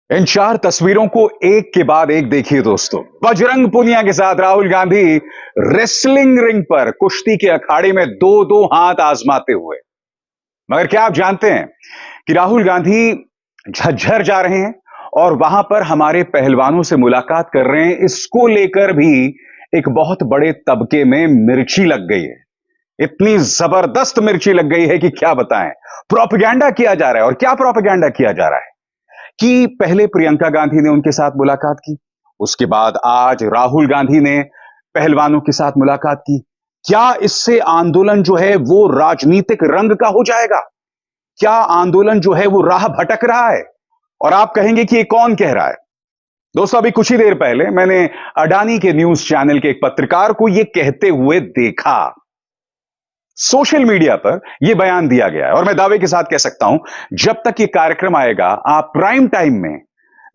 इन चार तस्वीरों को एक के बाद एक देखिए दोस्तों। बजरंग पुनिया के साथ राहुल गांधी रेसलिंग रिंग पर कुश्ती के अखाड़े में दो दो हाथ आजमाते हुए। मगर क्या आप जानते हैं कि राहुल गांधी झज्जर जा रहे हैं और वहां पर हमारे पहलवानों से मुलाकात कर रहे हैं। इसको लेकर भी एक बहुत बड़े तबके में मिर्ची लग गई है। इतनी जबरदस्त मिर्ची लग गई है कि क्या बताएं। प्रोपेगेंडा किया जा रहा है। और क्या प्रोपेगेंडा किया जा रहा है कि पहले प्रियंका गांधी ने उनके साथ मुलाकात की, उसके बाद आज राहुल गांधी ने पहलवानों के साथ मुलाकात की। क्या इससे आंदोलन जो है वो राजनीतिक रंग का हो जाएगा? क्या आंदोलन जो है वो राह भटक रहा है? और आप कहेंगे कि ये कौन कह रहा है? दोस्तों, अभी कुछ ही देर पहले मैंने अडानी के न्यूज चैनल के एक पत्रकार को यह कहते हुए देखा। सोशल मीडिया पर यह बयान दिया गया है और मैं दावे के साथ कह सकता हूं, जब तक यह कार्यक्रम आएगा, आप प्राइम टाइम में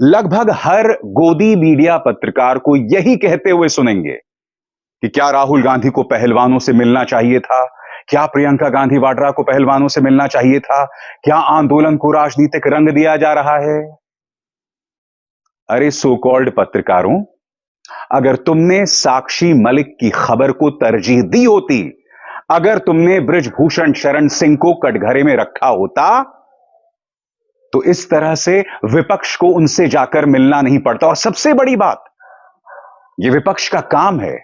लगभग हर गोदी मीडिया पत्रकार को यही कहते हुए सुनेंगे कि क्या राहुल गांधी को पहलवानों से मिलना चाहिए था, क्या प्रियंका गांधी वाड्रा को पहलवानों से मिलना चाहिए था, क्या आंदोलन को राजनीतिक रंग दिया जा रहा है। अरे सो कॉल्ड पत्रकारों, अगर तुमने साक्षी मलिक की खबर को तरजीह दी होती, अगर तुमने बृजभूषण शरण सिंह को कटघरे में रखा होता, तो इस तरह से विपक्ष को उनसे जाकर मिलना नहीं पड़ता। और सबसे बड़ी बात, यह विपक्ष का काम है।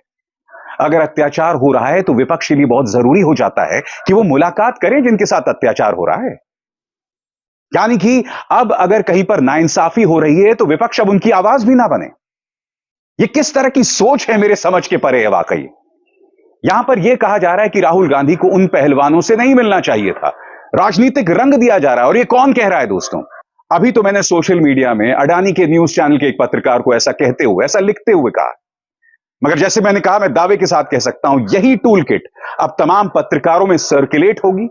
अगर अत्याचार हो रहा है तो विपक्ष के लिए बहुत जरूरी हो जाता है कि वो मुलाकात करें जिनके साथ अत्याचार हो रहा है। यानी कि अब अगर कहीं पर नाइंसाफी हो रही है तो विपक्ष अब उनकी आवाज भी ना बने। यह किस तरह की सोच है, मेरे समझ के परे है वाकई। यहां पर यह कहा जा रहा है कि राहुल गांधी को उन पहलवानों से नहीं मिलना चाहिए था, राजनीतिक रंग दिया जा रहा है। और यह कौन कह रहा है दोस्तों? अभी तो मैंने सोशल मीडिया में अडानी के न्यूज चैनल के एक पत्रकार को ऐसा कहते हुए, ऐसा लिखते हुए कहा। मगर जैसे मैंने कहा, मैं दावे के साथ कह सकता हूं, यही टूल किट अब तमाम पत्रकारों में सर्कुलेट होगी,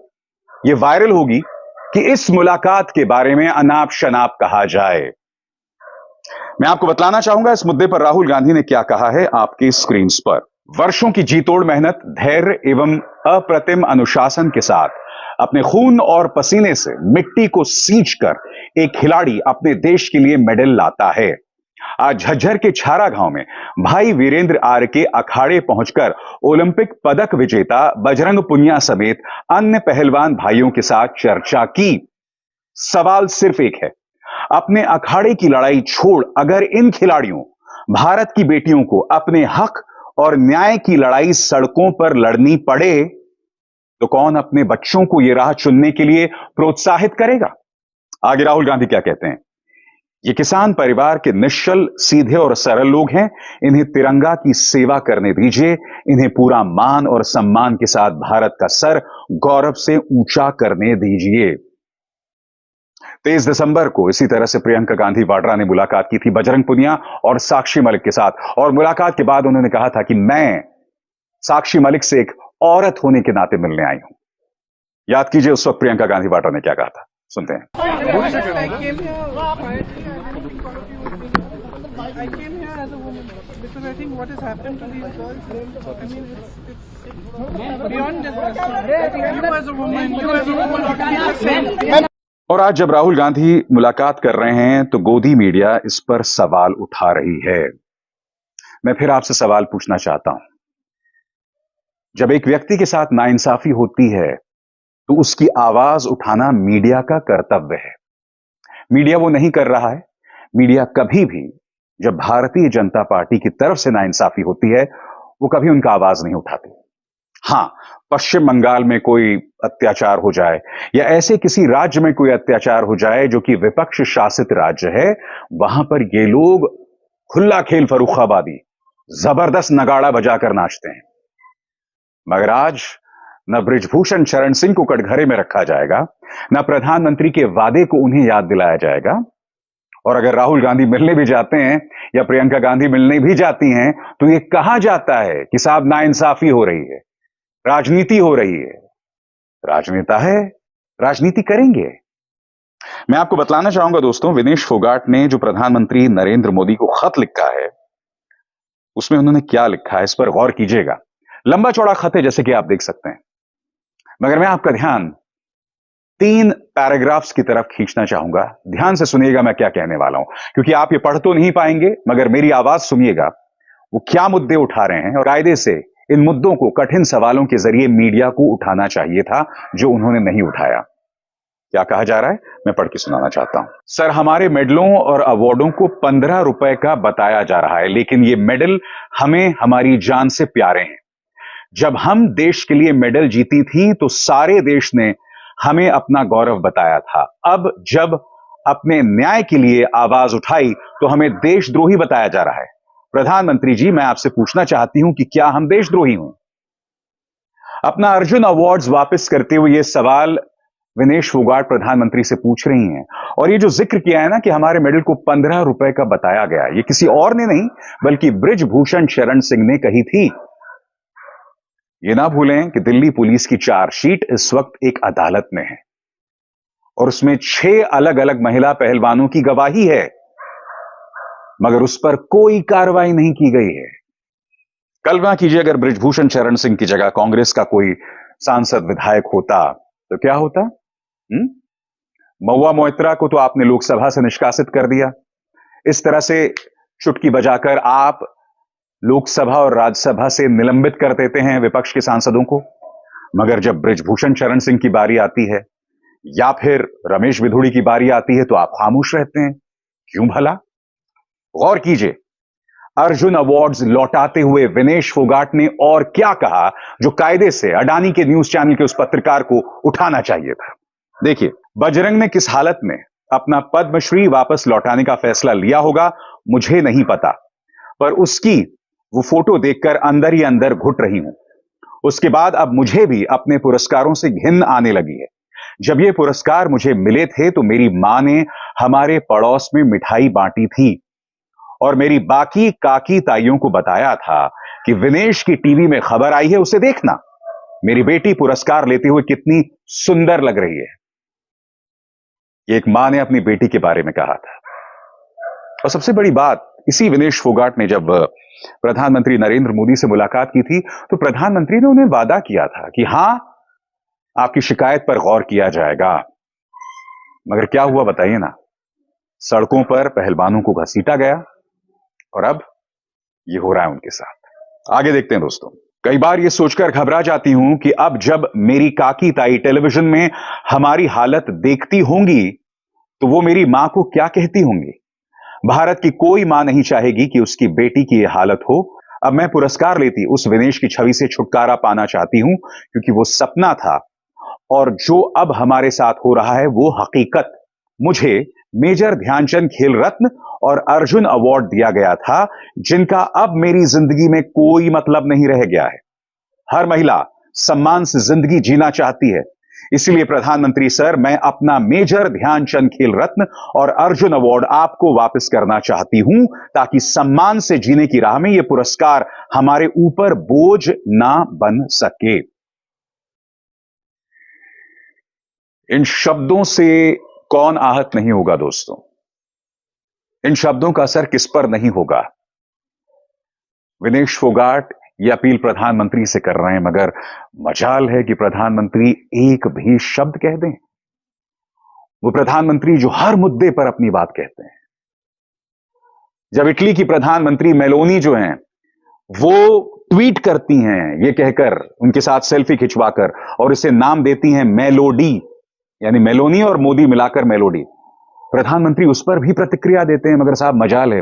यह वायरल होगी कि इस मुलाकात के बारे में अनाप शनाप कहा जाए। मैं आपको बतलाना चाहूंगा इस मुद्दे पर राहुल गांधी ने क्या कहा है आपकी स्क्रीन पर। वर्षों की जी तोड़ मेहनत, धैर्य एवं अप्रतिम अनुशासन के साथ अपने खून और पसीने से मिट्टी को सींचकर एक खिलाड़ी अपने देश के लिए मेडल लाता है। आज झज्जर के छारा गांव में भाई वीरेंद्र आर्य के अखाड़े पहुंचकर ओलंपिक पदक विजेता बजरंग पुनिया समेत अन्य पहलवान भाइयों के साथ चर्चा की। सवाल सिर्फ एक है, अपने अखाड़े की लड़ाई छोड़ अगर इन खिलाड़ियों, भारत की बेटियों को अपने हक और न्याय की लड़ाई सड़कों पर लड़नी पड़े, तो कौन अपने बच्चों को यह राह चुनने के लिए प्रोत्साहित करेगा? आगे राहुल गांधी क्या कहते हैं। ये किसान परिवार के निश्चल, सीधे और सरल लोग हैं। इन्हें तिरंगा की सेवा करने दीजिए। इन्हें पूरा मान और सम्मान के साथ भारत का सर गौरव से ऊंचा करने दीजिए। 23 दिसंबर को इसी तरह से प्रियंका गांधी वाड्रा ने मुलाकात की थी बजरंग पुनिया और साक्षी मलिक के साथ। और मुलाकात के बाद उन्होंने कहा था कि मैं साक्षी मलिक से एक औरत होने के नाते मिलने आई हूं। याद कीजिए उस वक्त प्रियंका गांधी वाड्रा ने क्या कहा था, सुनते हैं। I came here as a woman because I think what has happened to these girls, I mean, it's beyond disgusting. I think you as a woman ought to be the same. और आज जब राहुल गांधी मुलाकात कर रहे हैं तो गोदी media इस पर सवाल उठा रही है। मैं फिर आपसे सवाल पूछना चाहता हूं, जब एक व्यक्ति के साथ नाइंसाफी होती है तो उसकी आवाज उठाना मीडिया का कर्तव्य है। मीडिया वो नहीं कर रहा है। मीडिया कभी भी जब भारतीय जनता पार्टी की तरफ से नाइंसाफी होती है, वो कभी उनका आवाज नहीं उठाती। हां, पश्चिम बंगाल में कोई अत्याचार हो जाए या ऐसे किसी राज्य में कोई अत्याचार हो जाए जो कि विपक्ष शासित राज्य है, वहां पर ये लोग खुला खेल फर्रुखाबादी, जबरदस्त नगाड़ा बजाकर नाचते हैं। मगर आज न बृजभूषण शरण सिंह को कटघरे में रखा जाएगा, न प्रधानमंत्री के वादे को उन्हें याद दिलाया जाएगा। और अगर राहुल गांधी मिलने भी जाते हैं या प्रियंका गांधी मिलने भी जाती हैं, तो यह कहा जाता है कि साहब नाइंसाफी हो रही है, राजनीति हो रही है। राजनेता है, राजनीति करेंगे। मैं आपको बतलाना चाहूंगा दोस्तों, विनेश फोगाट ने जो प्रधानमंत्री नरेंद्र मोदी को खत लिखा है, उसमें उन्होंने क्या लिखा है, इस पर गौर कीजिएगा। लंबा चौड़ा खत है, जैसे कि आप देख सकते हैं। मगर मैं आपका ध्यान 3 पैराग्राफ्स की तरफ खींचना चाहूंगा। ध्यान से सुनिएगा मैं क्या कहने वाला हूं, क्योंकि आप ये पढ़ तो नहीं पाएंगे, मगर मेरी आवाज सुनिएगा। वो क्या मुद्दे उठा रहे हैं और कायदे से इन मुद्दों को कठिन सवालों के जरिए मीडिया को उठाना चाहिए था, जो उन्होंने नहीं उठाया। क्या कहा जा रहा है, मैं पढ़ के सुनाना चाहता हूं। सर, हमारे मेडलों और अवार्डों को 15 रुपए का बताया जा रहा है, लेकिन ये मेडल हमें हमारी जान से प्यारे हैं। जब हम देश के लिए मेडल जीती थी तो सारे देश ने हमें अपना गौरव बताया था। अब जब अपने न्याय के लिए आवाज उठाई तो हमें देशद्रोही बताया जा रहा है। प्रधानमंत्री जी, मैं आपसे पूछना चाहती हूं कि क्या हम देशद्रोही हुए? अपना अर्जुन अवार्ड्स वापस करते हुए यह सवाल विनेश फोगाट प्रधानमंत्री से पूछ रही हैं। और ये जो जिक्र किया है ना कि हमारे मेडल को 15 रुपए का बताया गया, ये किसी और ने नहीं बल्कि बृजभूषण शरण सिंह ने कही थी। ये ना भूलें कि दिल्ली पुलिस की चार्जशीट इस वक्त एक अदालत में है और उसमें 6 अलग अलग महिला पहलवानों की गवाही है, मगर उस पर कोई कार्रवाई नहीं की गई है। कल्पना कीजिए अगर बृजभूषण शरण सिंह की जगह कांग्रेस का कोई सांसद विधायक होता तो क्या होता? महुआ मोइत्रा को तो आपने लोकसभा से निष्कासित कर दिया। इस तरह से चुटकी बजाकर आप लोकसभा और राज्यसभा से निलंबित कर देते हैं विपक्ष के सांसदों को। मगर जब बृजभूषण शरण सिंह की बारी आती है या फिर रमेश बिधूड़ी की बारी आती है तो आप खामोश रहते हैं। क्यों भला? गौर कीजिए, अर्जुन अवार्ड्स लौटाते हुए विनेश फोगाट ने और क्या कहा जो कायदे से अडानी के न्यूज चैनल के उस पत्रकार को उठाना चाहिए था। देखिए, बजरंग ने किस हालत में अपना पद्मश्री वापस लौटाने का फैसला लिया होगा मुझे नहीं पता, पर उसकी वो फोटो देखकर अंदर ही अंदर घुट रही हूं। उसके बाद अब मुझे भी अपने पुरस्कारों से घिन आने लगी है। जब ये पुरस्कार मुझे मिले थे तो मेरी मां ने हमारे पड़ोस में मिठाई बांटी थी और मेरी बाकी काकी ताइयों को बताया था कि विनेश की टीवी में खबर आई है, उसे देखना। मेरी बेटी पुरस्कार लेते हुए कितनी सुंदर लग रही है। ये एक मां ने अपनी बेटी के बारे में कहा था। और सबसे बड़ी बात, इसी विनेश फोगाट ने जब प्रधानमंत्री नरेंद्र मोदी से मुलाकात की थी तो प्रधानमंत्री ने उन्हें वादा किया था कि हां, आपकी शिकायत पर गौर किया जाएगा। मगर क्या हुआ बताइए ना? सड़कों पर पहलवानों को घसीटा गया और अब ये हो रहा है उनके साथ। आगे देखते हैं दोस्तों। कई बार ये सोचकर घबरा जाती हूं कि अब जब मेरी काकी ताई टेलीविजन में हमारी हालत देखती होंगी तो वो मेरी मां को क्या कहती होंगी। भारत की कोई मां नहीं चाहेगी कि उसकी बेटी की यह हालत हो। अब मैं पुरस्कार लेती उस विनेश की छवि से छुटकारा पाना चाहती हूं, क्योंकि वो सपना था और जो अब हमारे साथ हो रहा है वो हकीकत। मुझे मेजर ध्यानचंद खेल रत्न और अर्जुन अवार्ड दिया गया था, जिनका अब मेरी जिंदगी में कोई मतलब नहीं रह गया है। हर महिला सम्मान से जिंदगी जीना चाहती है, इसलिए प्रधानमंत्री सर, मैं अपना मेजर ध्यानचंद खेल रत्न और अर्जुन अवार्ड आपको वापस करना चाहती हूं, ताकि सम्मान से जीने की राह में यह पुरस्कार हमारे ऊपर बोझ ना बन सके। इन शब्दों से कौन आहत नहीं होगा दोस्तों? इन शब्दों का असर किस पर नहीं होगा? विनेश फोगाट ये अपील प्रधानमंत्री से कर रहे हैं, मगर मजाल है कि प्रधानमंत्री एक भी शब्द कह दें। वो प्रधानमंत्री जो हर मुद्दे पर अपनी बात कहते हैं। जब इटली की प्रधानमंत्री मेलोनी जो हैं, वो ट्वीट करती हैं ये कहकर, उनके साथ सेल्फी खिंचवाकर, और इसे नाम देती हैं मेलोडी, यानी मेलोनी और मोदी मिलाकर मेलोडी। प्रधानमंत्री उस पर भी प्रतिक्रिया देते हैं, मगर साहब मजाल है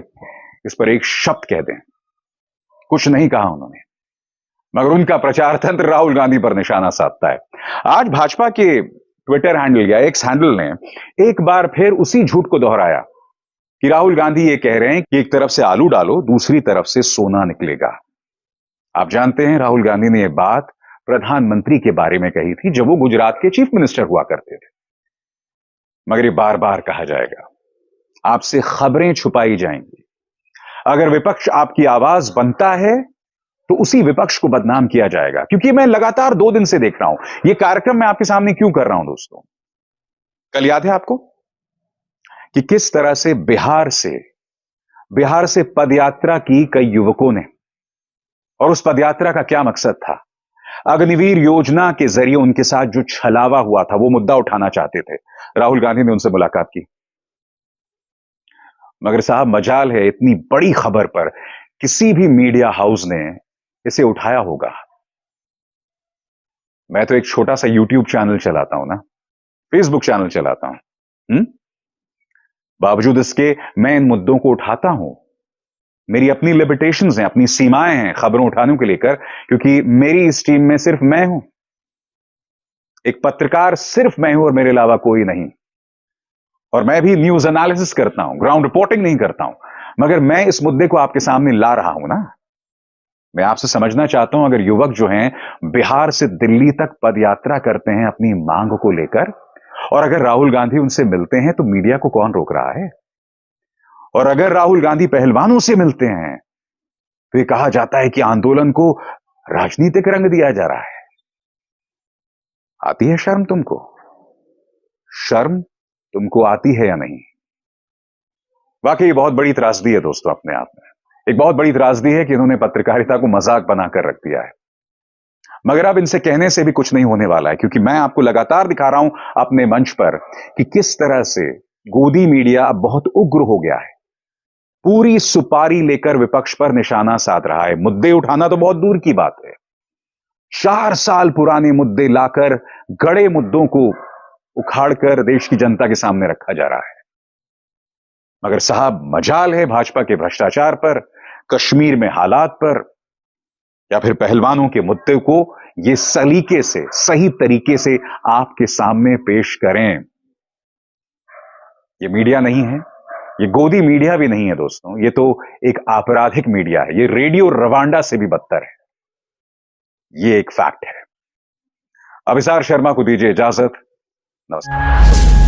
इस पर एक शब्द कह दें। कुछ नहीं कहा उन्होंने, मगर उनका प्रचार तंत्र राहुल गांधी पर निशाना साधता है। आज भाजपा के ट्विटर हैंडल या एक्स हैंडल ने एक बार फिर उसी झूठ को दोहराया कि राहुल गांधी ये कह रहे हैं कि एक तरफ से आलू डालो, दूसरी तरफ से सोना निकलेगा। आप जानते हैं राहुल गांधी ने यह बात प्रधानमंत्री के बारे में कही थी जब वो गुजरात के चीफ मिनिस्टर हुआ करते थे। मगर ये बार बार कहा जाएगा, आपसे खबरें छुपाई जाएंगी। अगर विपक्ष आपकी आवाज बनता है तो उसी विपक्ष को बदनाम किया जाएगा, क्योंकि मैं लगातार 2 दिन से देख रहा हूं। यह कार्यक्रम मैं आपके सामने क्यों कर रहा हूं दोस्तों? कल याद है आपको कि किस तरह से बिहार से पदयात्रा की कई युवकों ने, और उस पदयात्रा का क्या मकसद था? अग्निवीर योजना के जरिए उनके साथ जो छलावा हुआ था वो मुद्दा उठाना चाहते थे। राहुल गांधी ने उनसे मुलाकात की। मगर साहब मजाल है इतनी बड़ी खबर पर किसी भी मीडिया हाउस ने इसे उठाया होगा। मैं तो एक छोटा सा यूट्यूब चैनल चलाता हूं ना, फेसबुक चैनल चलाता हूं। बावजूद इसके मैं इन मुद्दों को उठाता हूं। मेरी अपनी लिमिटेशंस हैं, अपनी सीमाएं हैं खबरों उठाने को लेकर, क्योंकि मेरी इस टीम में सिर्फ मैं हूं। एक पत्रकार सिर्फ मैं हूं और मेरे अलावा कोई नहीं। और मैं भी न्यूज एनालिसिस करता हूं, ग्राउंड रिपोर्टिंग नहीं करता हूं। मगर मैं इस मुद्दे को आपके सामने ला रहा हूं ना। मैं आपसे समझना चाहता हूं, अगर युवक जो हैं बिहार से दिल्ली तक पदयात्रा करते हैं अपनी मांग को लेकर, और अगर राहुल गांधी उनसे मिलते हैं तो मीडिया को कौन रोक रहा है? और अगर राहुल गांधी पहलवानों से मिलते हैं तो ये कहा जाता है कि आंदोलन को राजनीतिक रंग दिया जा रहा है। आती है शर्म तुमको? शर्म तुमको आती है या नहीं? वाकई बहुत बड़ी त्रासदी है दोस्तों अपने आप में। एक बहुत बड़ी त्रासदी है कि इन्होंने पत्रकारिता को मजाक बनाकर रख दिया है। मगर अब इनसे कहने से भी कुछ नहीं होने वाला है, क्योंकि मैं आपको लगातार दिखा रहा हूं अपने मंच पर कि किस तरह से गोदी मीडिया अब बहुत उग्र हो गया है। पूरी सुपारी लेकर विपक्ष पर निशाना साध रहा है। मुद्दे उठाना तो बहुत दूर की बात है, 4 साल पुराने मुद्दे लाकर गड़े मुद्दों को उखाड़कर देश की जनता के सामने रखा जा रहा है। मगर साहब मजाल है भाजपा के भ्रष्टाचार पर, कश्मीर में हालात पर, या फिर पहलवानों के मुद्दे को ये सलीके से, सही तरीके से आपके सामने पेश करें। ये मीडिया नहीं है, ये गोदी मीडिया भी नहीं है दोस्तों, ये तो एक आपराधिक मीडिया है। ये रेडियो रवांडा से भी बदतर है। ये एक फैक्ट है। अभिसार शर्मा को दीजिए इजाजत। नमस्कार।